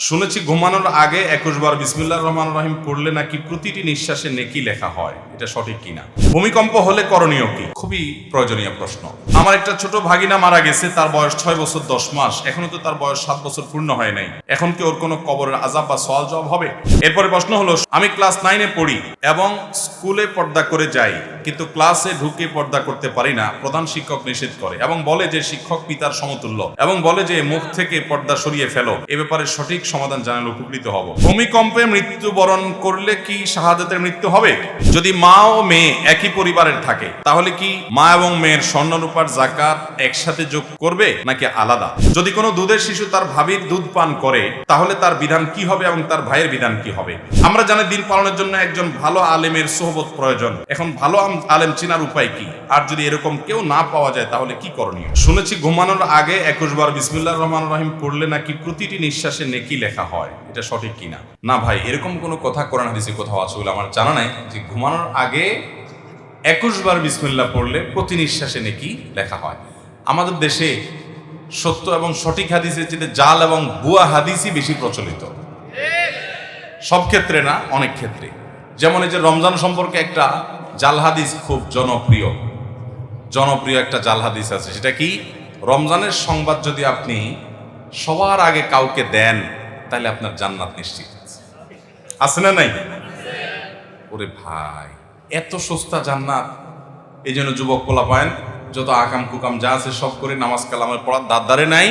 শুনেছি ঘুমানোর আগে 21 বার বিসমিল্লাহির রহমানির রহিম পড়লে নাকি প্রতিটি নিঃশ্বাসে নেকি লেখা হয়। এটা সঠিক কিনা? ভূমিকম্প হলে করণীয় কি? খুবই প্রয়োজনীয় প্রশ্ন। আমার একটা ছোট ভাগিনা মারা গেছে, তার বয়স 6 বছর 10 মাস। এখনো তো তার বয়স 7 বছর পূর্ণ হয় নাই। এখন কি ওর কোনো কবরের আযাব বা সওয়াল জবাব হবে? এরপরে প্রশ্ন হলো, আমি ক্লাস 9-এ পড়ি এবং স্কুলে পর্দা করে যাই, কিন্তু ক্লাসে ঢুকে পর্দা করতে পারি না। প্রধান শিক্ষক নিষেধ করে এবং বলে যে শিক্ষক পিতার সমতুল্য এবং বলে যে মুখ থেকে পর্দা সরিয়ে ফেলো। এ ব্যাপারে সঠিক সমাধান জানালে উপকৃত হব। ভূমিকম্পে মৃত্যুবরণ করলে কি শাহাদাতের মৃত্যু হবে? যদি মা ও মেয়ে একই পরিবারের থাকে, তাহলে কি মা এবং মেয়ের স্বর্ণরূপার যাকাত একসাথে যোগ করবে নাকি আলাদা? যদি কোনো দুধের শিশু তার ভাবির দুধ পান করে, তাহলে তার বিধান কি হবে এবং তার ভাইয়ের বিধান কি হবে? আমরা জানি দিন পালনের জন্য একজন ভালো আলেমের সোহবত প্রয়োজন। এখন ভালো আলেম চেনার উপায় কি? আর যদি এরকম কেউ না পাওয়া যায়, তাহলে কি করণীয়? শুনেছি ঘুমানোর আগে 21 বার বিসমিল্লাহির রহমানির রহিম পড়লে নাকি প্রতিটি নিঃশ্বাসে নেকি লেখা হয়। এটা সঠিক কিনা? না ভাই, এরকম কোনো কথা কোরআন হাদিসে কোথাও আছে বলে আমার জানা নাই যে ঘুমানোর আগে 21 বার বিসমিল্লাহ পড়লে প্রতি নিঃশ্বাসে নেকি লেখা হয়। আমাদের দেশে সত্য এবং সঠিক হাদিসের চেয়ে জাল এবং ভুয়া হাদিসই বেশি প্রচলিত। সব ক্ষেত্রে না, অনেক ক্ষেত্রে। যেমন এই যে রমজান সম্পর্কে একটা জাল হাদিস খুব জনপ্রিয় একটা জাল হাদিস আছে। সেটা কি? রমজানের সংবাদ যদি আপনি সবার আগে কাউকে দেন, তাহলে আপনার জান্নাত নিশ্চিত। আছে না নাই? ওরে ভাই, এত সস্তা জান্নাত! এই জন্য যুবক পোলাপায়েন যত আকাম কুকাম যা আছে সব করে নামাজ কালামের পড়ার দাঁড়ে নাই,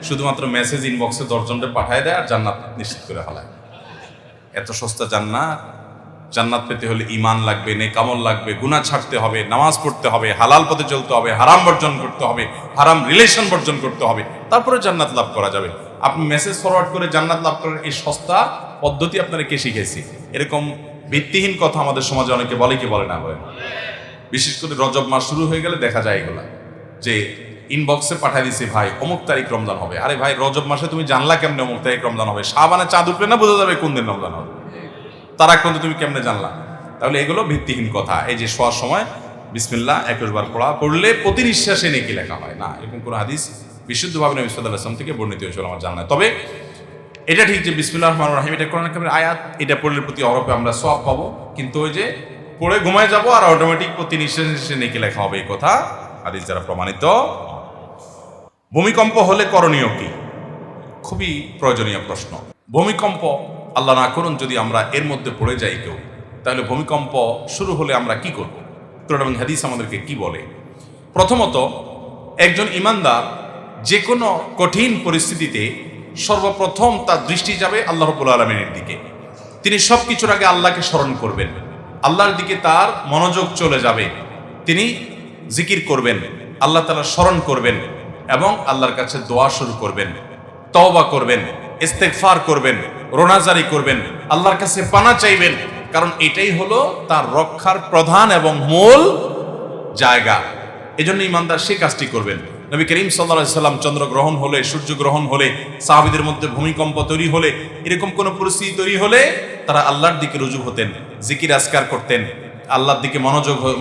শুধুমাত্র মেসেজ ইনবক্সে 10 জনকে পাঠায় দেয় আর জান্নাত নিশ্চিত করে ফেলায়। এত সস্তা জান্নাত! জান্নাত পেতে হলে ঈমান লাগবে, নেক আমল লাগবে, গুনাহ ছাড়তে হবে, নামাজ পড়তে হবে, হালাল পথে চলতে হবে, হারাম বর্জন করতে হবে, হারাম রিলেশন বর্জন করতে হবে, তারপরে জান্নাত লাভ করা যাবে। আপনি মেসেজ ফরওয়ার্ড করে জান্নাত লাভ করার এই সস্তা পদ্ধতি আপনারা কে শিখেছি? এরকম ভিত্তিহীন কথা আমাদের সমাজে অনেকে বলে, কি বলে না বলে। বিশেষ করে রজব মাস শুরু হয়ে গেলে দেখা যায় এগুলা, যে ইনবক্সে পাঠাই দিছি, ভাই অমুক তারিখ রমজান হবে। আরে ভাই, রজব মাসে তুমি জানলা কেমনে অমুক তারিখ রমজান হবে? শাবানে চাঁদ উঠলে না বোঝা যাবে কোন দিন রমজান হবে? তার আগ পর্যন্ত তুমি কেমনে জানলা? তাহলে এগুলো ভিত্তিহীন কথা। এই যে শোয়ার সময় বিসমিল্লাহ 21 বার পড়লে প্রতি নিঃশ্বাসে নেকি লেখা হয় না, এরকম কোনো হাদিস বিশুদ্ধভাবে নবী সাল্লাল্লাহু আলাইহি ওয়াসাল্লাম থেকে বর্ণিত হয়েছিল আমার জানা নাই। তবে এটা ঠিক যে বিসমিল্লাহির রহমানির রহিম এটা কোরআন কারীমের আয়াত, এটা পড়লে প্রতি অরপে আমরা সওয়াব পাবো, কিন্তু ওই যে পড়ে ঘুমায় যাব আর অটোমেটিক প্রতি নিঃশ্বাসে নেকি লেখা হবে, এই কথা হাদিস দ্বারা প্রমাণিত। ভূমিকম্প হলে করণীয় কি? খুবই প্রয়োজনীয় প্রশ্ন। ভূমিকম্প আল্লাহ না করুন যদি আমরা এর মধ্যে পড়ে যাই কেউ, তাহলে ভূমিকম্প শুরু হলে আমরা কি করব? কোরআন এবং হাদিস আমাদেরকে কি বলে? প্রথমত, একজন ঈমানদার যে কোনো কঠিন পরিস্থিতিতে সর্বপ্রথম তার দৃষ্টি যাবে আল্লাহ রাব্বুল আলামিনের দিকে। তিনি সব কিছুর আগে আল্লাহকে স্মরণ করবেন, আল্লাহর দিকে তার মনোযোগ চলে যাবে। তিনি জিকির করবেন, আল্লাহ তাআলার স্মরণ করবেন এবং আল্লাহর কাছে দোয়া শুরু করবেন, তওবা করবেন, ইস্তেগফার করবেন, রোনাজারি করবেন, আল্লাহর কাছে পানা চাইবেন, কারণ এটাই হলো তার রক্ষার প্রধান এবং মূল জায়গা। এজন্য ঈমানদার সেই কাজটি করবেন। নবী করিম সাল্লাল্লাহু আলাইহি সাল্লাম চন্দ্রগ্রহণ হলে, সূর্যগ্রহণ হলে, সাহাবীদের মধ্যে ভূমিকম্প তৈরি হলে, এরকম কোন পরিস্থিতি তৈরি হলে তারা আল্লাহর দিকে রুজু হতেন, জিকির আজকার করতেন, আল্লাহর দিকে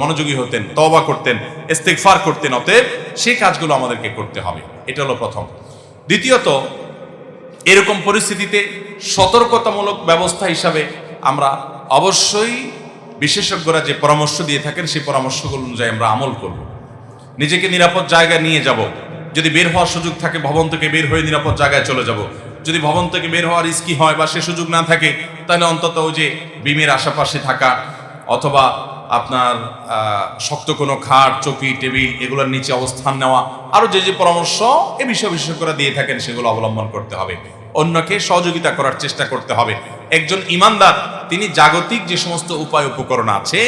মনোযোগী হতেন, তওবা করতেন, ইস্তেগফার করতেন। অতএব সেই কাজগুলো আমাদেরকে করতে হবে। এটা হলো প্রথম। দ্বিতীয়ত, এরকম পরিস্থিতিতে সতর্কতামূলক ব্যবস্থা হিসাবে আমরা অবশ্যই বিশেষজ্ঞরা যে পরামর্শ দিয়ে থাকেন সেই পরামর্শগুলো অনুযায়ী আমরা আমল করব। নিজেকে নিরাপদ জায়গায় নিয়ে যাব। যদি বের হওয়ার সুযোগ থাকে ভবন থেকে বের হয়ে নিরাপদ জায়গায় চলে যাব। যদি ভবন থেকে বের হওয়ার রিস্কি হয় বা সে সুযোগ না থাকে, তাহলে অন্তত ওই যে বিমের আশেপাশে থাকা অথবা আপনার শক্ত কোনো খাট, চৌকি, টেবিল এগুলোর নিচে অবস্থান নেওয়া, আরও যে যে পরামর্শ এ বিষয়ে বিশেষজ্ঞরা দিয়ে থাকেন সেগুলো অবলম্বন করতে হবে। অন্যকে সহযোগিতা করার চেষ্টা করতে হবে। একজন ঈমানদার তিনি জাগতিক যে সমস্ত উপায় উপকরণ আছে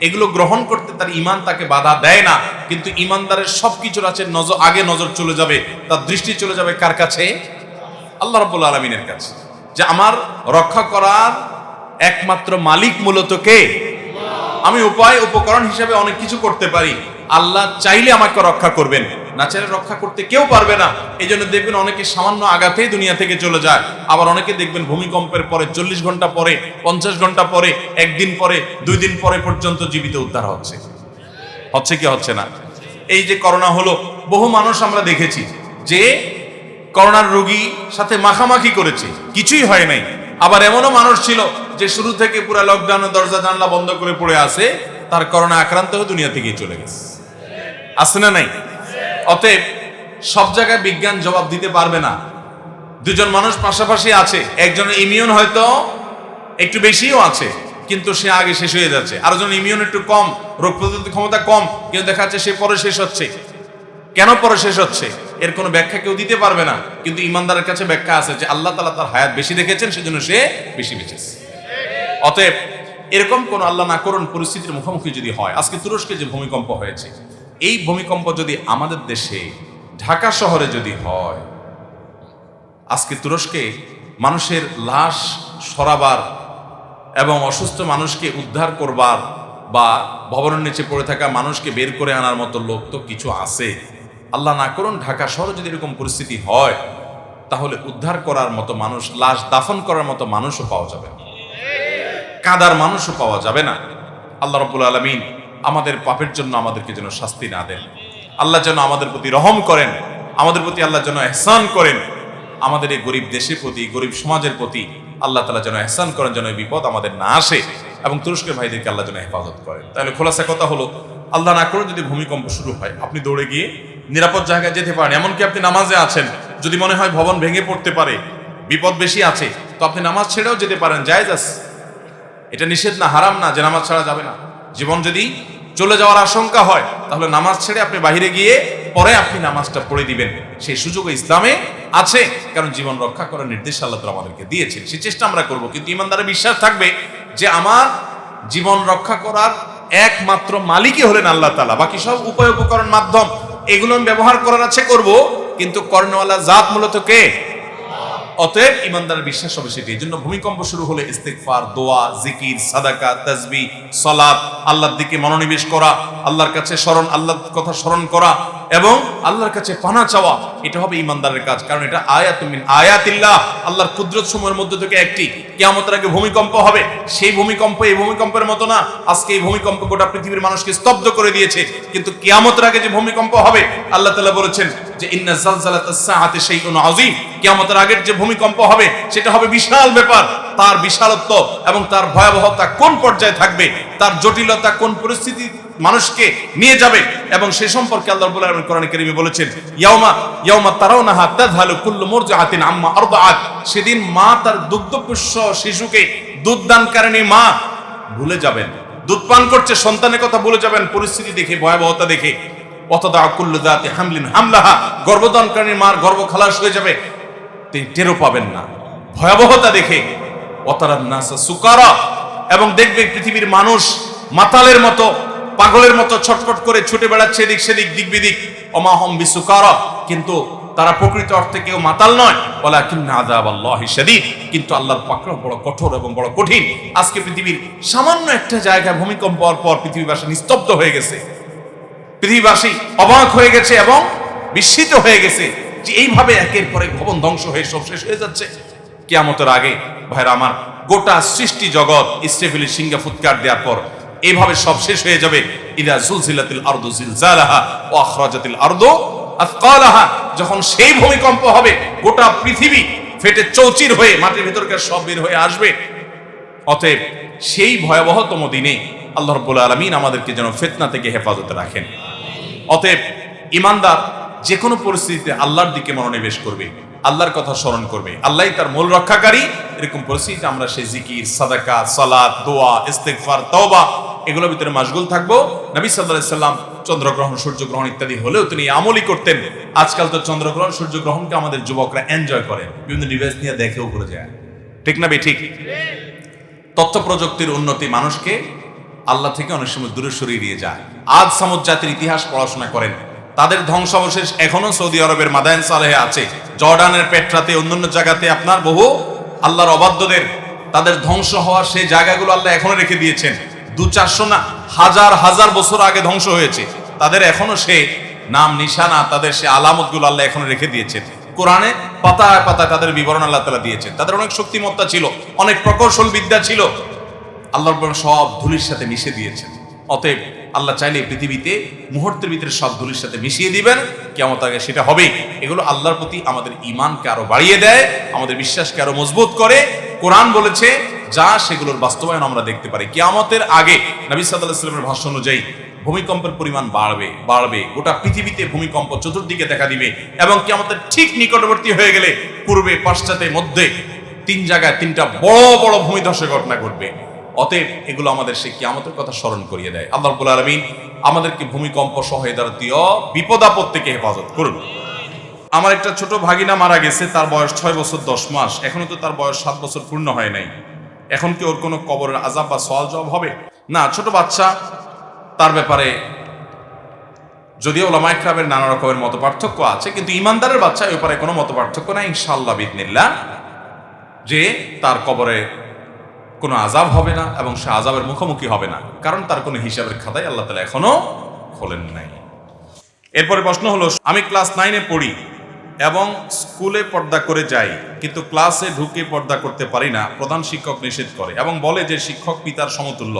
এগুলো গ্রহণ করতে তার ঈমান তাকে বাধা দেয় না, কিন্তু ঈমানদারের সবকিছুর আছে আগে নজর চলে যাবে, তার দৃষ্টি চলে যাবে কার কাছে? আল্লাহ রাব্বুল আলামিনের কাছে। যে আমার রক্ষা করার একমাত্র মালিক মূলত কে? আমি উপকরণ হিসেবে অনেক কিছু করতে পারি, আল্লাহ চাইলে আমাকে রক্ষা করবেন, না চাইলে রক্ষা করতে কেউ পারবে না। এই জন্য দেখবেন অনেকে সামান্য আঘাতেই দুনিয়া থেকে চলে যায়, আবার অনেকে দেখবেন ভূমিকম্পের পরে 40 ঘন্টা পরে, 50 ঘন্টা পরে, একদিন পরে, 2 দিন পরে পর্যন্ত জীবিত উদ্ধার হচ্ছে কি হচ্ছে না? এই যে করোনা হলো, বহু মানুষ আমরা দেখেছি যে করোনার রোগী সাথে মাখামাখি করেছে, কিছুই হয় নাই। আবার এমনও মানুষ ছিল যে শুরু থেকে পুরো লকডাউনে দরজা জানলা বন্ধ করে পড়ে আছে, তার করোনা আক্রান্ত হয়ে দুনিয়া থেকে চলে গেছে। আছে না নাই? অতএব সব জায়গায় বিজ্ঞান জবাব দিতে পারবে না। দুজন মানুষ পাশাপাশি আছে, একজনের ইমিউন হয়তো একটু বেশিও আছে কিন্তু সে আগে শেষ হয়ে যাচ্ছে, আরেকজন ইমিউন একটু কম, রোগ প্রতিরোধ ক্ষমতা কম, কিন্তু দেখা যাচ্ছে সে পরে শেষ হচ্ছে। কেন পরে শেষ হচ্ছে এর কোনো ব্যাখ্যা কেউ দিতে পারবে না, কিন্তু ইমানদারের কাছে ব্যাখ্যা আছে যে আল্লাহ তাআলা তার হায়াত বেশি রেখেছেন, সেজন্য সে বেশি বেঁচেছে। অতএব এরকম কোন আল্লাহ না করুন পরিস্থিতির মুখোমুখি যদি হয়, আজকে তুরস্কে যে ভূমিকম্প হয়েছে, এই ভূমিকম্প যদি আমাদের দেশে ঢাকা শহরে যদি হয়, আজকে তুরস্কে মানুষের লাশ সরাবার এবং অসুস্থ মানুষকে উদ্ধার করবার বা ভবনের নিচে পড়ে থাকা মানুষকে বের করে আনার মতো লোক তো কিছু আছে। আল্লাহ না করুন ঢাকা শহরে যদি এরকম পরিস্থিতি হয়, তাহলে উদ্ধার করার মতো মানুষ, লাশ দাফন করার মতো মানুষও পাওয়া যাবে না, কাঁদার মানুষও পাওয়া যাবে না। আল্লাহ রাব্বুল আলামিন আমাদের পাপের জন্য আমাদেরকে যেন শাস্তি না দেন, আল্লাহ যেন আমাদের প্রতি রহম করেন, আমাদের প্রতি আল্লাহ যেন ইহসান করেন, আমাদের এই গরিব দেশের প্রতি, গরিব সমাজের প্রতি আল্লাহ তাআলা যেন ইহসান করেন, যেন এই বিপদ আমাদের না আসে, এবং তুরস্কের ভাইদেরকে আল্লাহ যেন হেফাজত করেন। তাহলে খোলাসা কথা হলো, আল্লাহ না করুন যদি ভূমিকম্প শুরু হয়, আপনি দৌড়ে গিয়ে নিরাপদ জায়গায় যেতে পারেন। এমনকি আপনি নামাজে আছেন, যদি মনে হয় ভবন ভেঙে পড়তে পারে, বিপদ বেশি আছে, তো আপনি নামাজ ছেড়েও যেতে পারেন, জায়েজ আছে। এটা নিষেধ না, হারাম না যে নামাজ ছাড়া যাবে না। জীবন যদি চলে যাওয়ার আশঙ্কা হয়, তাহলে নামাজ ছেড়ে আপনি বাহিরে গিয়ে পরে আপনি নামাজটা পড়ে দিবেন, সেই সুযোগ ইসলামে আছে। কারণ জীবন রক্ষা করার নির্দেশ আল্লাহ তাআলা আমাদেরকে দিয়েছেন, সেই চেষ্টা আমরা করব। কিন্তু ইমানদারের বিশ্বাস থাকবে যে আমার জীবন রক্ষা করার একমাত্র মালিকই হলেন আল্লাহ তাআলা, বাকি সব উপায় উপকরণ মাধ্যম এগুলো আমি ব্যবহার করার আছে করব, কিন্তু কর্ণওয়ালা জাত মূলত কে? অতএব ইমানদারের বিশ্বাস হবে সেটি। এই জন্য ভূমিকম্প শুরু হলে ইস্তেগফার, দোয়া, জিকির, সাদাকা, তাসবিহ, সালাত, আল্লাহর দিকে মনোনিবেশ করা, আল্লাহর কাছে আল্লাহর কথা স্মরণ করা এবং আল্লাহর কাছে পানা চাওয়া, এটা হবে ইমানদারের কাজ। কারণ এটা আয়াতুম মিন আয়াতিল্লাহ, আল্লাহর কুদরত সমূহের মধ্যে থেকে একটি। কিয়ামতের আগে ভূমিকম্প হবে, সেই ভূমিকম্প এই ভূমিকম্পের মতো না। আজকে এই ভূমিকম্প গোটা পৃথিবীর মানুষকে স্তব্ধ করে দিয়েছে, কিন্তু কিয়ামতের আগে যে ভূমিকম্প হবে, আল্লাহ তাআলা বলেছেন যে ইন্না যালজালাতাস সাআতি শাইউন আযীম, কিয়ামতের আগের যে ভূমিকম্প হবে সেটা হবে বিশাল ব্যাপার। তার বিশালত্ব এবং তার ভয়াবহতা কোন পর্যায়ে থাকবে, তার জটিলতা কোন পরিস্থিতি মানুষকে নিয়ে যাবে, এবং সে সম্পর্কে আল্লাহ রাব্বুল আলামিন কোরআনে কারীমে বলেছেন ইয়াউমা তারাউনাহা তাযহালু কুল্লু মুরজিআতিন আম্মা আরদাআত, সেদিন মা তার দুগ্ধপোষ্য শিশুকে, দুধদানকারিণী মা ভুলে যাবেন, দুধ পান করছে, সন্তানের কথা ভুলে যাবেন পরিস্থিতি দেখে, ভয়াবহতা দেখে। ওয়াতাদা কুল্লু যাতি হামলিন হামলাহা, গর্ভধারণকারী মার গর্ভ খালাস হয়ে যাবে, তিনি টেরও পাবেন না ভয়াবহতা দেখে। ওয়াতারান নাসা সুকারা, এবং দেখবে পৃথিবীর মানুষ মাতালের মতো, পাগলের মতো ছটফট করে ছুটে বেড়াচ্ছে এদিক সেদিক, দিক বিদিক। ওমা হুম বিসুকারা, কিন্তু তারা প্রকৃত অর্থে কেউ মাতাল নয়। ওয়ালাকিন্না আযাবাল্লাহি শাদীদ, কিন্তু আল্লাহর পাকড়াও বড় কঠোর এবং বড় কঠিন। আজকে পৃথিবীর সামান্য একটা জায়গায় ভূমিকম্প হওয়ার পর পৃথিবীবাসী নিস্তব্ধ হয়ে গেছে, পৃথিবীবাসী অবাক হয়ে গেছে এবং বিস্মিত হয়ে গেছে যে এইভাবে একের পর এক ভবন ধ্বংস হয়ে সব শেষ হয়ে যাচ্ছে। কিয়ামতের আগে ভাইরা আমার, গোটা সৃষ্টি জগৎ ইসরাফিলের সিংহে ফুৎকার দেওয়ার পর এইভাবে সব শেষ হয়ে যাবে। ইদা জুলজিলাতিল আরদু জিলজালাহা ওয়া আখরাজাতিল আরদু আথকালাহা, যখন সেই ভূমিকম্প হবে গোটা পৃথিবী ফেটে চৌচির হয়ে মাটির ভেতরকার সব বের হয়ে আসবে। অতএব সেই ভয়াবহতম দিনে আল্লাহ রাব্বুল আলামিন আমাদেরকে যেন ফিতনা থেকে হেফাজতে রাখেন। অতএব ইমানদার যে কোনো পরিস্থিতিতে আল্লাহর দিকে মনোনিবেশ করবে, আল্লাহর কথা স্মরণ করবে, আল্লাহই তার মূল রক্ষাকারী। এরকম পরিস্থিতিতে আমরা সেই জিকির, সাদাকা, সালাত, দোয়া, ইস্তেগফার, তওবা এগুলোর ভিতরে মাশগুল থাকবো। নবী সাল্লাল্লাহু আলাইহি সাল্লাম চন্দ্রগ্রহণ, সূর্যগ্রহণ ইত্যাদি হলেও তিনি আমলই করতেন। আজকাল তো চন্দ্রগ্রহণ, সূর্যগ্রহণকে আমাদের যুবকরা এনজয় করে, বিভিন্ন ডিভাইস নিয়ে দেখেও ঘুরে যায়, ঠিক না ঠিক? তথ্য প্রযুক্তির উন্নতি মানুষকে আল্লাহ থেকে অনেক সময় দূরে সরিয়ে দিয়ে যায়। আজ সামুদ জাতির ইতিহাস পড়াশোনা করেন, তাদের ধ্বংসাবশেষ এখনো সৌদি আরবের মাদায়েন সালেহে আছে, জর্ডানের পেট্রাতে, অন্যান্য জায়গাতে আপনার বহু আল্লাহর অবাধ্যদের তাদের ধ্বংস হওয়ার সেই জায়গাগুলো আল্লাহ এখনো রেখে দিয়েছেন। 200-400 না, হাজার হাজার বছর আগে ধ্বংস হয়েছে, তাদের এখনো সে নাম নিশানা, তাদের সে আলামতগুলো আল্লাহ এখনো রেখে দিয়েছেন। কোরআনে পাতায় পাতায় তাদের বিবরণ আল্লাহ তাআলা দিয়েছেন। তাদের অনেক শক্তিমত্তা ছিল, অনেক প্রকৌশল বিদ্যা ছিল, আল্লাহর সব ধুলির সাথে মিশে দিয়েছেন। অতএব আল্লাহ চাইলে পৃথিবীতে মুহূর্তের ভিতরে সব ধুলির সাথে মিশিয়ে দিবেন, কিয়ামত আগে সেটা হবে। এগুলো আল্লাহর প্রতি আমাদের ঈমানকে আরো বাড়িয়ে দেয়, আমাদের বিশ্বাসকে আরো মজবুত করে। কোরআন বলেছে যা সেগুলোর বাস্তবায়ন আমরা দেখতে পারি। কিয়ামতের আগে নবী সাল্লাল্লাহু আলাইহি ওয়াসাল্লামের ভাষ্য অনুযায়ী ভূমিকম্পের পরিমাণ বাড়বে, গোটা পৃথিবীতে ভূমিকম্প চতুর্দিকে দেখা দিবে, এবং কিয়ামতের ঠিক নিকটবর্তী হয়ে গেলে পূর্বে, পশ্চাতে, মধ্যে 3 জায়গায় 3টা বড় বড় ভূমিধসের ঘটনা ঘটবে। অতএব এগুলো আমাদের সেই কিয়ামতের কথা স্মরণ করিয়ে দেয়। আল্লাহ রাব্বুল আলামিন আমাদেরকে ভূমিকম্প সহ এ যাবতীয় বিপদ আপদ থেকে হেফাজত করুন। আমার একটা ছোট ভাগিনা মারা গেছে, তার বয়স 6 বছর 10 মাস, এখনো তো তার বয়স 7 বছর পূর্ণ হয় নাই। এখন কি ওর কোনো কবরের আযাব বা সওয়াল জবাব হবে? না, ছোট বাচ্চা, তার ব্যাপারে যদিও উলামায়ে কেরামের নানা রকমের মত পার্থক্য আছে, কিন্তু ইমানদারের বাচ্চা এই ব্যাপারে কোনো মত পার্থক্য নাই ইনশাআল্লাহ বিইذনিল্লাহ, যে তার কবরে কোনো আযাব হবে না এবং সে আযাবের মুখোমুখি হবে না, কারণ তার কোনো হিসাবের খাতাই আল্লাহ তাআলা এখনো খোলেন নাই। এরপরে প্রশ্ন হলো, আমি ক্লাস 9-এ পড়ি এবং স্কুলে পর্দা করে যাই, কিন্তু ক্লাসে ঢুকে পর্দা করতে পারি না, প্রধান শিক্ষক নিষেধ করে এবং বলে যে শিক্ষক পিতার সমতুল্য,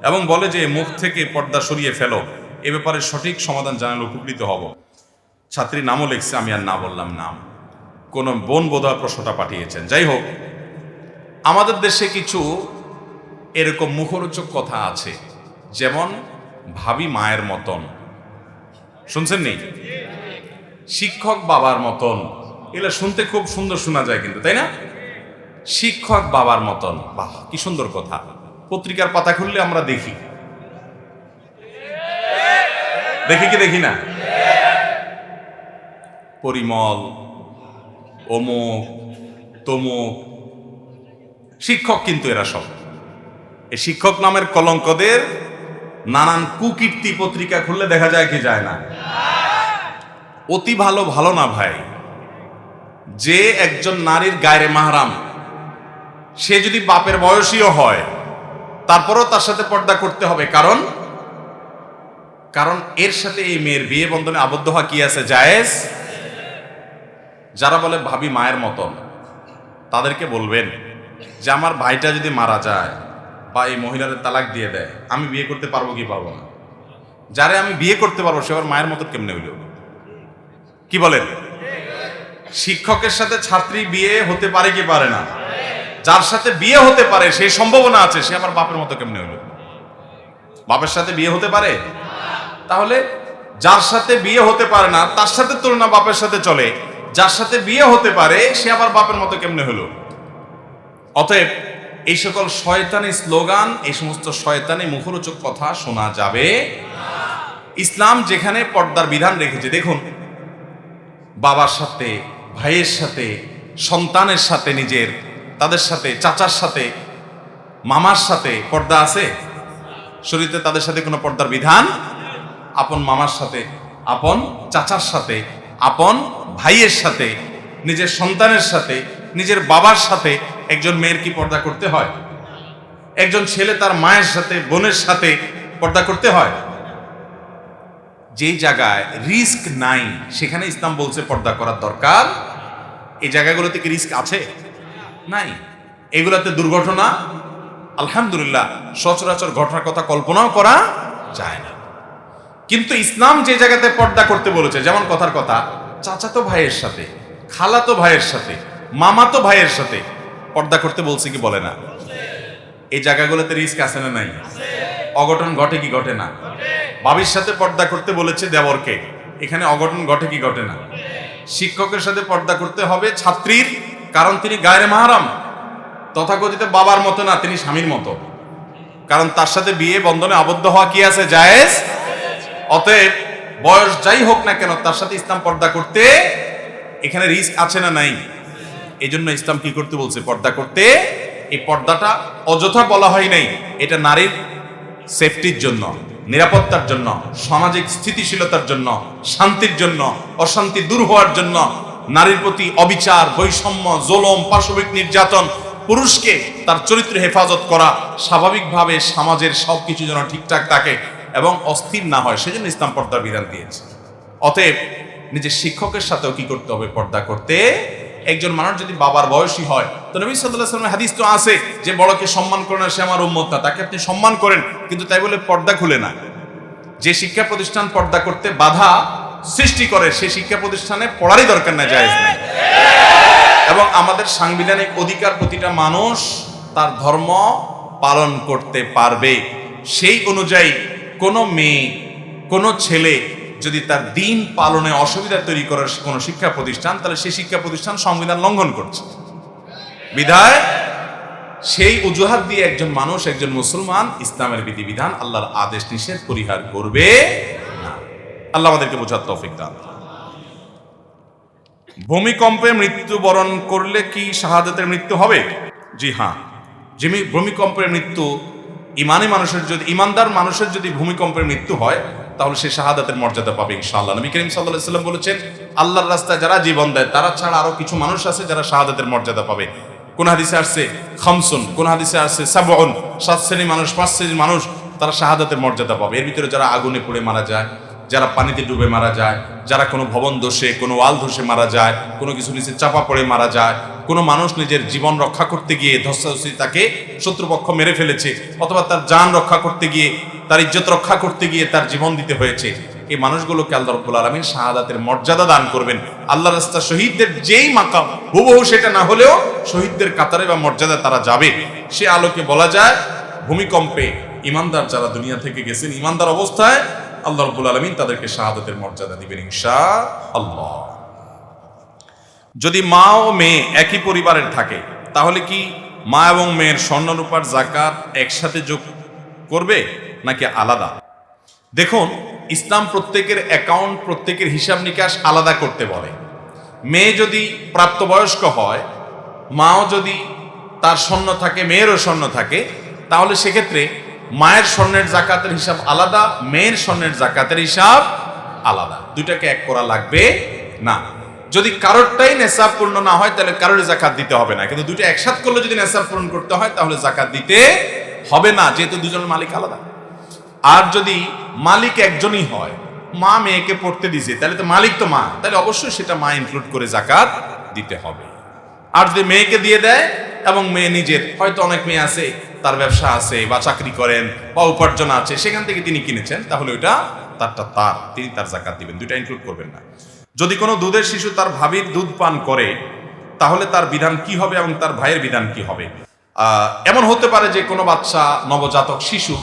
এবং বলে যে মুখ থেকে পর্দা সরিয়ে ফেলো। এ ব্যাপারে সঠিক সমাধান জানালে উপকৃত হব। ছাত্রীর নামও লিখছে, আমি আর না বললাম নাম, কোন বোন বোধহয় প্রশ্নটা পাঠিয়েছেন। যাই হোক, আমাদের দেশে কিছু এরকম মুখরোচক কথা আছে, যেমন ভাবি মায়ের মতন, শুনছেন নি? শিক্ষক বাবার মতন, এগুলো শুনতে খুব সুন্দর শোনা যায় কিন্তু, তাই না? শিক্ষক বাবার মতন, বাহ কি সুন্দর কথা। পত্রিকার পাতা খুললে আমরা দেখি কি দেখি না? পরিমল, অমুক তমুক শিক্ষক, কিন্তু এরা সব এই শিক্ষক নামের কলঙ্কদের নানান কুকীর্তি পত্রিকা খুললে দেখা যায় কি যায় না? অতি ভালো না ভাই, যে একজন নারীর গায়রে মাহরাম, সে যদি বাপের বয়সীও হয় তারপরেও তার সাথে পর্দা করতে হবে, কারণ এর সাথে এই মেয়ের বিয়ে বন্ধনে আবদ্ধ হওয়া কি আছে? জায়েজ। যারা বলে ভাবি মায়ের মতন, তাদেরকে বলবেন যে আমার ভাইটা যদি মারা যায় বা এই মহিলাদের তালাক দিয়ে দেয়, আমি বিয়ে করতে পারবো কি পারবো না? যারে আমি বিয়ে করতে পারবো সে আমার মায়ের মতন কেমনে হইল? কি বলেন? শিক্ষকের সাথে ছাত্রী বিয়ে হতে পারে কি পারে না? যার সাথে বিয়ে হতে পারে সেই সম্ভাবনা আছে, সে আমার বাপের মতো কেমনে হইল? বাপের সাথে বিয়ে হতে পারে? তাহলে যার সাথে বিয়ে হতে পারে না তার সাথে তুলনা বাপের সাথে চলে, যার সাথে বিয়ে হতে পারে সে আবার বাপের মতো কেমনে হলো? অতএব এই সকল শয়তানি স্লোগান, এই সমস্ত শয়তানি মুখরোচক কথা শোনা যাবে। ইসলাম যেখানে পর্দার বিধান রেখেছে, দেখুন, বাবার সাথে, ভাইয়ের সাথে, সন্তানের সাথে, নিজের তাদের সাথে, চাচার সাথে, মামার সাথে পর্দা আছে? শরীয়তে তাদের সাথে কোনো পর্দার বিধান? আপন মামার সাথে, আপন চাচার সাথে, আপন ভাইয়ের সাথে, নিজের সন্তানের সাথে, নিজের বাবার সাথে একজন মেয়ের কি পর্দা করতে হয়? একজন ছেলে তার মায়ের সাথে, বোনের সাথে পর্দা করতে হয়? যেই জায়গায় রিস্ক নাই সেখানে ইসলাম বলছে পর্দা করার দরকার। এই জায়গাগুলোতে কি রিস্ক আছে? নাই। এগুলোতে দুর্ঘটনা আলহামদুলিল্লাহ সচরাচর ঘটনার কথা কল্পনাও করা যায় না। কিন্তু ইসলাম যে জায়গাতে পর্দা করতে বলেছে, যেমন কথার কথা চাচাতো ভাইয়ের সাথে, খালাতো ভাইয়ের সাথে, মামাতো ভাইয়ের সাথে পর্দা করতে বলছে কি বলে না? এই জায়গাগুলোতে রিস্ক আছে না নাই? অঘটন ঘটে কি ঘটে না? বাবির সাথে পর্দা করতে বলেছে দেবরকে, এখানে অঘটন ঘটে কি ঘটে না? শিক্ষকের সাথে পর্দা করতে হবে ছাত্রীর, কারণ তিনি গায়রে মাহরাম, তথাকথিত বাবার মতো না, তিনি স্বামীর মতো, কারণ তার সাথে বিয়ে বন্ধনে আবদ্ধ হওয়া কি আছে? জায়েজ। অতএব বয়স যাই হোক না কেন তার সাথে ইসলাম পর্দা করতে, এখানে রিস্ক আছে না নাই? এই জন্য ইসলাম কি করতে বলছে? পর্দা করতে। এই পর্দাটা অযথা বলা হয় নাই, এটা নারীর সেফটির জন্য, নিরাপত্তার জন্য, সামাজিক স্থিতিশীলতার জন্য, শান্তির জন্য, অশান্তি দূর হওয়ার জন্য, নারীর প্রতি অবিচার, বৈষম্য, জুলুম, পাশবিক নির্যাতন, পুরুষকে তার চরিত্র হেফাজত করা, স্বাভাবিকভাবে সমাজের সবকিছু যেন ঠিকঠাক থাকে এবং অস্থির না হয়, সেজন্য ইসলাম পর্দার বিধান দিয়েছে। অতএব নিজের শিক্ষকের সাথেও কি করতে হবে? পর্দা করতে। একজন মানুষ যদি বাবার বয়সী হয়, তো নবী সাল্লাল্লাহু আলাইহি ওয়াসাল্লামের হাদিস তো আছে যে বড়কে সম্মান করে না সে আমার উম্মত না, তাকে আপনি সম্মান করেন, কিন্তু তাই বলে পর্দা খুলে না। যে শিক্ষা প্রতিষ্ঠান পর্দা করতে বাধা সৃষ্টি করে সেই শিক্ষা প্রতিষ্ঠানে পড়ারই দরকার না, জায়েজ নেই। এবং আমাদের সাংবিধানিক অধিকার প্রতিটা মানুষ তার ধর্ম পালন করতে পারবে। সেই অনুযায়ী কোনো মেয়ে কোনো ছেলে যদি তার দিন পালনে অসুবিধা তৈরি করার কোনো শিক্ষা প্রতিষ্ঠান, তাহলে সেই শিক্ষা প্রতিষ্ঠান সংবিধান লঙ্ঘন করছে। বিধায় সেই অজুহাত দিয়ে একজন মানুষ, একজন মুসলমান ইসলামের বিধিবিধান, আল্লাহর আদেশ নিষেধ পরিহার করবে না। আল্লাহ আমাদেরকে বোঝার তৌফিক দান। ভূমিকম্পে মৃত্যুবরণ করলে কি শাহাদাতের মৃত্যু হবে? জি হ্যাঁ, ভূমিকম্পের মৃত্যু ইমানদার মানুষের যদি ভূমিকম্পের মৃত্যু হয় তাহলে সে শাহাদাতের মর্যাদা পাবে ইনশাআল্লাহ। নবী করিম সাল্লাল্লাহু আলাইহি ওয়াসাল্লাম বলেছেন, আল্লাহর রাস্তায় যারা জীবন দেয় তারা ছাড়া আরো কিছু মানুষ আছে যারা শাহাদাতের মর্যাদা পাবে। কোন হাদিসে আসছে খামসুন, কোন হাদিসে আসছে সাবউন, 7 শ্রেণীর মানুষ, 5 শ্রেণীর মানুষ তারা শাহাদাতের মর্যাদা পাবে। এর ভিতরে যারা আগুনে পুড়ে মারা যায়, যারা পানিতে ডুবে মারা যায়, যারা কোনো ভবন ধসে কোনো ওয়াল ধসে মারা যায়, কোনো কিছু নিচে চাপা পড়ে মারা যায়, কোনো মানুষ নিজের জীবন রক্ষা করতে গিয়ে ধস্তাধস্তি তাকে শত্রুপক্ষ মেরে ফেলেছে, অথবা তার জান রক্ষা করতে গিয়ে, তার ইজ্জত রক্ষা করতে গিয়ে তার জীবন দিতে হয়েছে, এই মানুষগুলোকে আল্লাহ রাব্বুল আলামিন শাহাদাতের মর্যাদা দান করবেন। আল্লাহর রাস্তায় শহীদদের যেই মাকাম হুবহু সেটা না হলেও শহীদদের কাতারে বা মর্যাদা তারা যাবে। সে আলোকে বলা যায় ভূমিকম্পে ইমানদার যারা দুনিয়া থেকে গেছেন, ইমানদার অবস্থায় আল্লাহ রাব্বুল আলামিন তাদেরকে শাহাদাতের মর্যাদা দিবেন ইনশাআল্লাহ। যদি মা ও মেয়ে একই পরিবারের থাকে তাহলে কি মা এবং মেয়ের স্বর্ণরূপার যাকাত একসাথে যোগ করবে নাকি আলাদা? দেখুন, ইসলাম প্রত্যেকের অ্যাকাউন্ট, প্রত্যেকের হিসাব নিকাশ আলাদা করতে বলে। মেয়ে যদি প্রাপ্তবয়স্ক হয়, মাও যদি তার স্বর্ণ থাকে, মেয়েরও স্বর্ণ থাকে, তাহলে সেক্ষেত্রে মায়ের স্বর্ণের যাকাতের হিসাব আলাদা, মেয়ের স্বর্ণের যাকাতের হিসাব আলাদা। দুইটাকে এক করা লাগবে না। যদি কারোরটাই নেশাব পূর্ণ না হয় তাহলে কারোর যাকাত দিতে হবে না, কিন্তু দুইটা একসাথে করলে যদি নেশাব পূরণ করতে হয় তাহলে যাকাত দিতে হবে না, যেহেতু দুজনের মালিক আলাদা। আর যদি মালিক একজনই হয়, মা মেয়েকে পড়তে দিছে, তাহলে তো মালিক তো মা, তাহলে অবশ্যই সেটা মা ইনক্লুড করে যাকাত দিতে হবে। আর যদি মেয়েকে দিয়ে দেয় এবং মেয়ে নিজের, হয়তো অনেক মেয়ে আছে তার ব্যবসা আছে বা চাকরি করেন বা উপার্জন আছে, সেখান থেকে তিনি কিনেছেন, তাহলে ওইটা তার, তিনি তার যাকাত দিবেন, দুইটা ইনক্লুড করবেন না। যদি কোনো দুধের শিশু তার ভাবির দুধ পান করে তাহলে তার বিধান কি হবে এবং তার ভাইয়ের বিধান কি হবে? এমন হতে পারে যে কোনো বাচ্চা, নবজাতক শিশু,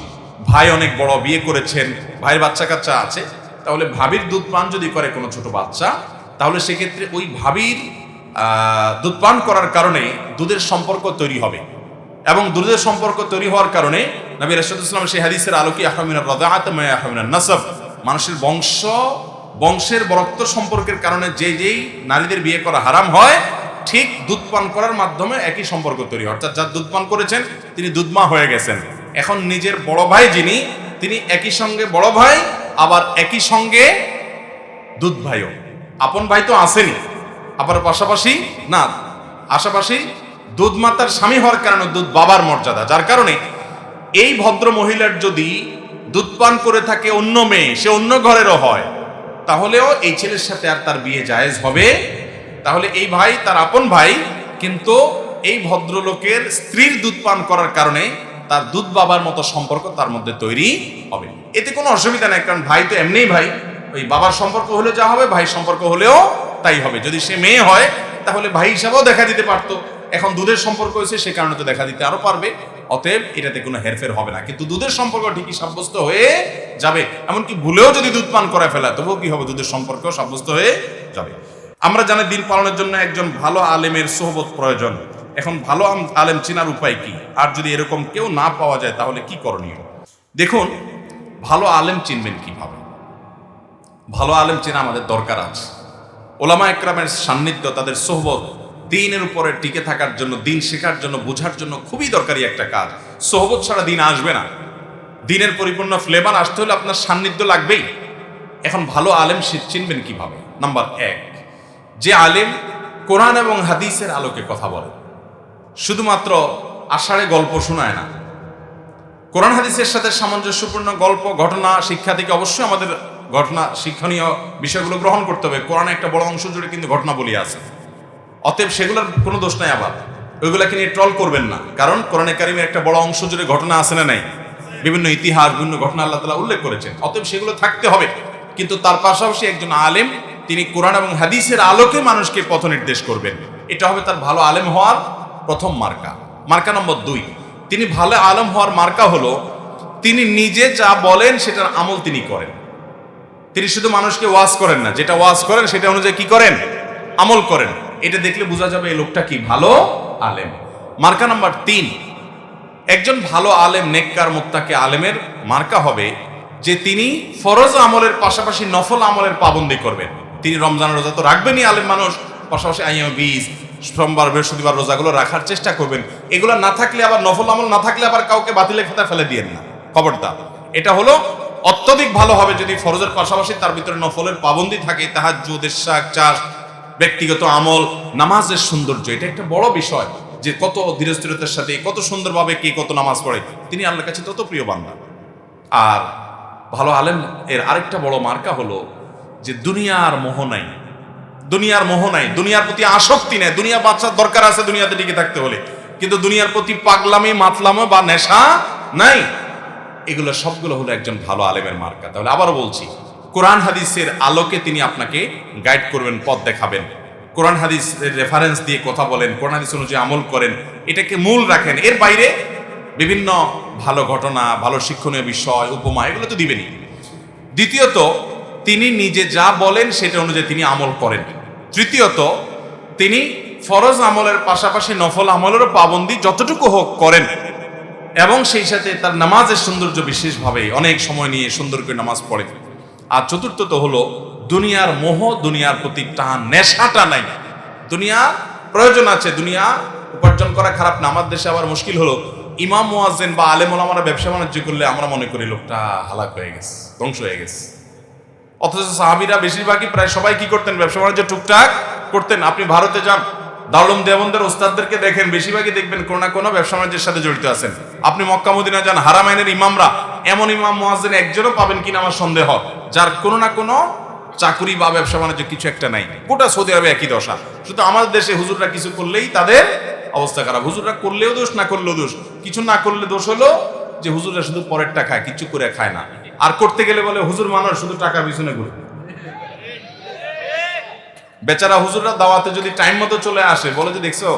ভাই অনেক বড়, বিয়ে করেছেন, ভাইয়ের বাচ্চা কাচ্চা আছে, তাহলে ভাবির দুধ পান যদি করে কোনো ছোট বাচ্চা, তাহলে সেক্ষেত্রে ওই ভাবির দুধ পান করার কারণে দুধের সম্পর্ক তৈরি হবে, এবং দুধের সম্পর্ক তৈরি হওয়ার কারণে নবী রাসূলুল্লাহ সাল্লাল্লাহু আলাইহি ওয়াসাল্লাম সেই হাদিসের আলোকে আহমিনার রাদাআত মা আহমিনান নাসাব, মানুষের বংশের বরত্ব সম্পর্কের কারণে যেই নারীদের বিয়ে করা হারাম হয়, ঠিক দুধ পান করার মাধ্যমে একই সম্পর্ক তৈরি হয়। অর্থাৎ যার দুধ পান করেছেন তিনি দুধমা হয়ে গেছেন। এখন নিজের বড় ভাই যিনি, তিনি একই সঙ্গে বড় ভাই, আবার একই সঙ্গে দুধ ভাইও। আপন ভাই তো আসেনি, আবার পাশাপাশি না, আশাপাশি দুধ মাতার স্বামী হওয়ার কারণে দুধ বাবার মর্যাদা, যার কারণে এই ভদ্র মহিলার যদি দুধ পান করে থাকে অন্য মেয়ে, সে অন্য ঘরেরও হয়, তাহলেও এই ছেলের সাথে আর তার বিয়ে জায়েজ হবে। তাহলে এই ভাই তার আপন ভাই, কিন্তু এই ভদ্রলোকের স্ত্রীর দুধ পান করার কারণে তার দুধ বাবার মতো সম্পর্ক তার মধ্যে তৈরি হবে। এতে কোনো অসুবিধা নেই, কারণ ভাই তো এমনিই ভাই, ওই বাবার সম্পর্ক হলে যা হবে ভাই সম্পর্ক হলেও তাই হবে। যদি সে মেয়ে হয় তাহলে ভাই হিসাবেও দেখা দিতে পারতো, এখন দুধের সম্পর্ক হয়েছে সে কারণে তো দেখা দিতে আরো পারবে। অতএব এটাতে কোনো হেরফের হবে না, কিন্তু দুধের সম্পর্ক ঠিকই সাব্যস্ত হয়ে যাবে। এমনকি ভুলেও যদি দুধ পান করা ফেলা, তবুও কি হবে, দুধের সম্পর্ক সাব্যস্ত হয়ে যাবে। আমরা জানি দিন পালনের জন্য একজন ভালো আলেমের সোহবত প্রয়োজন। এখন ভালো আলেম চেনার উপায় কি? আর যদি এরকম কেউ না পাওয়া যায় তাহলে কি করণীয়? দেখুন, ভালো আলেম চিনবেন কিভাবে? ভালো আলেম চেনা আমাদের দরকার আছে। ওলামা একরামের সান্নিধ্য, তাদের সোহবত দিনের উপরে টিকে থাকার জন্য, দিন শেখার জন্য, বোঝার জন্য খুবই দরকারি একটা কাজ। সোহবত ছাড়া দিন আসবে না। দিনের পরিপূর্ণ ফ্লেভার আসতে হলে আপনার সান্নিধ্য লাগবেই। এখন ভালো আলেম চিনবেন কিভাবে? নাম্বার 1, যে আলেম কোরআন এবং হাদিসের আলোকে কথা বলে, শুধুমাত্র আষাঢ়ে গল্প শোনায় না। কোরআন হাদিসের সাথে সামঞ্জস্যপূর্ণ গল্প, ঘটনা, শিক্ষা থেকে অবশ্যই আমাদের ঘটনা, শিক্ষণীয় বিষয়গুলো গ্রহণ করতে হবে। কোরআনে একটা বড় অংশ জুড়ে কিন্তু ঘটনা বলি আছে, অতএব সেগুলোর কোনো দোষ নাই। আবার ওইগুলাকে নিয়ে ট্রল করবেন না, কারণ কোরআনে কারিমের একটা বড় অংশ জুড়ে ঘটনা আছে না নাই? বিভিন্ন ইতিহাস, বিভিন্ন ঘটনা আল্লাহ তাআলা উল্লেখ করেছেন। অতএব সেগুলো থাকতে হবে, কিন্তু তার পাশাপাশি একজন আলেম তিনি কোরআন এবং হাদিসের আলোকে মানুষকে পথ নির্দেশ করবেন। এটা হবে তার ভালো আলেম হওয়ার প্রথম মার্কা। মার্কা নম্বর 2, তিনি ভালো আলেম হওয়ার মার্কা হলো তিনি নিজে যা বলেন সেটার আমল তিনি করেন। তিনি শুধু মানুষকে ওয়াজ করেন না, যেটা ওয়াজ করেন সেটা অনুযায়ী কি করেন? আমল করেন। এটা দেখলে বোঝা যাবে এই লোকটা কি ভালো আলেম। মার্কা নাম্বার 3, একজন ভালো আলেম, নেককার মুত্তাকি আলেমের মার্কা হবে যে তিনি ফরজ আমলের পাশাপাশি নফল আমলের পাবন্দি করবেন। তিনি রমজানের রোজা তো রাখবেনই আলেম মানুষ, পাশাপাশি আইয়াম বীজ, সোমবার বৃহস্পতিবার রোজাগুলো রাখার চেষ্টা করবেন। এগুলো না থাকলে আবার নফল আমল না থাকলে আবার কাউকে বাতিলের খাতা ফেলে দিয়েন না, খবরদার। এটা হলো অত্যধিক ভালো হবে যদি ফরজের পাশাপাশি তার ভিতরে নফলের পাবন্দি থাকে, তাহাজ্জুদ, ইশরাক, চাষ, ব্যক্তিগত আমল, নামাজের সৌন্দর্য। এটা একটা বড় বিষয় যে কত ধীরস্থিরতার সাথে কত সুন্দরভাবে কে কত নামাজ পড়ে, তিনি আল্লাহর কাছে তত প্রিয় বান্দা। আর ভালো আলেম এর আরেকটা বড় মার্কা হলো যে দুনিয়ার মোহ নাই, দুনিয়ার মোহ নাই, দুনিয়ার প্রতি আসক্তি নেই। দুনিয়া বাঁচার দরকার আছে দুনিয়াতে টিকে থাকতে হলে, কিন্তু দুনিয়ার প্রতি পাগলামি, মাতলামো বা নেশা নাই। এগুলো সবগুলো হলো একজন ভালো আলেমের মার্কা। তাহলে আবারও বলছি, কোরআন হাদিসের আলোকে তিনি আপনাকে গাইড করবেন, পথ দেখাবেন। কোরআন হাদিসের রেফারেন্স দিয়ে কথা বলেন, কোরআন হাদিস অনুযায়ী আমল করেন, এটাকে মূল রাখেন। এর বাইরে বিভিন্ন ভালো ঘটনা, ভালো শিক্ষণীয় বিষয়, উপমা, এগুলো তো দিবেনই। দ্বিতীয়ত, তিনি নিজে যা বলেন সেটা অনুযায়ী তিনি আমল করেন। তৃতীয়ত, তিনি ফরজ আমলের পাশাপাশি নফল আমলেরও পাবন্দি যতটুকু হোক করেন, এবং সেই সাথে তার নামাজের সৌন্দর্য বিশেষভাবে অনেক সময় নিয়ে সুন্দর করে নামাজ পড়ে। আর চতুর্থত হলো দুনিয়ার মোহ, দুনিয়ার প্রতি টান, নেশাটা নাই। দুনিয়া প্রয়োজন আছে, দুনিয়া উপার্জন করা খারাপ না। আমার দেশে আবার মুশকিল হলো ইমাম মুয়াজ্জিন বা আলেম ওলামারা ব্যবসা বাণিজ্য করলে আমরা মনে করি লোকটা হালাক হয়ে গেছে, ধ্বংস হয়ে গেছে। অথচ সাহাবীরা বেশিরভাগই প্রায় সবাই কি করতেন? ব্যবসা বাণিজ্য টুকটাক করতেন। আপনি ভারতে যান, দারুল দেওবন্দের ওস্তাদদেরকে দেখেন, বেশিরভাগই দেখবেন কোনো না কোনো ব্যবসা বাণিজ্যের সাথে জড়িত আছেন। আপনি মক্কা মদিনা যান, হারামাইনের ইমামরা, এমন ইমাম মুয়াজ্জিন একজনও পাবেন কিনা আমার সন্দেহ, যার কোনো না কোনো চাকুরি বা ব্যবসা বাণিজ্য কিছু একটা নাই। গোটা সৌদি আরবে একই দশা। শুধু আমাদের দেশে হুজুররা কিছু করলেই তাদের অবস্থা খারাপ। হুজুররা করলেও দোষ, না করলেও দোষ। কিছু না করলে দোষ হলো যে হুজুররা শুধু পরেরটা খায়, কিছু করে খায় না। আর করতে গেলে বলে হুজুর মানুষ, শুধু টাকার পিছনে ঘুরে। বেচারা হুজুররা দাওয়াতে যদি টাইম মতো চলে আসে, বলে যে দেখছো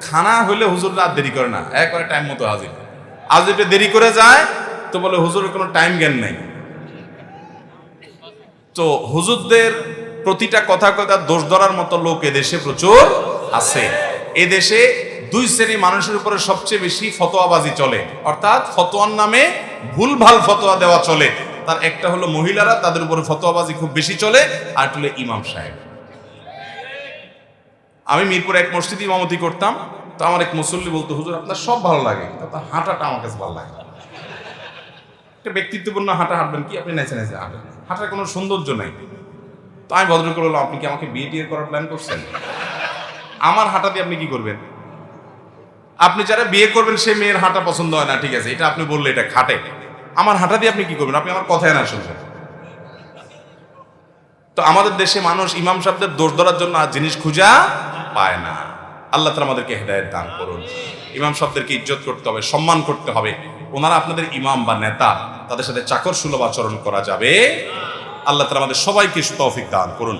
খানা হইলে হুজুররা আর দেরি করে না, একবারে টাইম মতো হাজির। আজ যেটা দেরি করে যায় তো বলে হুজুরের কোনো টাইম জ্ঞান নাই। তো হুজুরদের প্রতিটা কথা দোষ ধরার মতো লোক এদেশে প্রচুর আছে। এদেশে দুই শ্রেণী মানুষের উপরে সবচেয়ে বেশি ফতোয়াবাজি চলে, অর্থাৎ ফতোয়ার নামে ভুলভাল ফতোয়া দেওয়া চলে। তার একটা হলো মহিলারা, তাদের উপরে ফতোয়াবাজি খুব বেশি চলে। আর হলো ইমাম সাহেব। আমি মিরপুরে এক মসজিদে ইমামতি করতাম, তো আমার এক মুসল্লি বলতো, হুজুর আপনার সব ভালো লাগে, আপনার হাঁটাটা আমার কাছে ভালো লাগে। একটা ব্যক্তিত্বপূর্ণ হাঁটা হাঁটবেন কি আপনি? নেচে নেচে হাঁটেন, হাঁটার কোনো সৌন্দর্য নেই। তো আমি ভদ্র করে বললাম, আপনি কি আমাকে বিয়ে টিয়ে করার প্ল্যান করছেন? আমার হাঁটা দিয়ে আপনি কি করবেন? আপনি যারা বিয়ে করবেন সে মেয়ের হাঁটা পছন্দ হয় না, ঠিক আছে, এটা আপনি বললে এটা খাটে। আমার হাঁটা দিয়ে আপনি কি করবেন? আপনি আমার কথায় না শুনবেন। তো আমাদের দেশে মানুষ ইমাম সাহেবদের দোষ ধরার জন্য আর জিনিস খুঁজা পায় না। আল্লাহ তাআলা আমাদেরকে হেদায়েত দান করুন। ইমাম সাহেবদেরকে ইজ্জত করতে হবে, সম্মান করতে হবে। ওনারা আপনাদের ইমাম বা নেতা, তাদের সাথে চাকর সুলভ আচরণ করা যাবে। আল্লাহ তাআলা আমাদের সবাইকে তৌফিক দান করুন।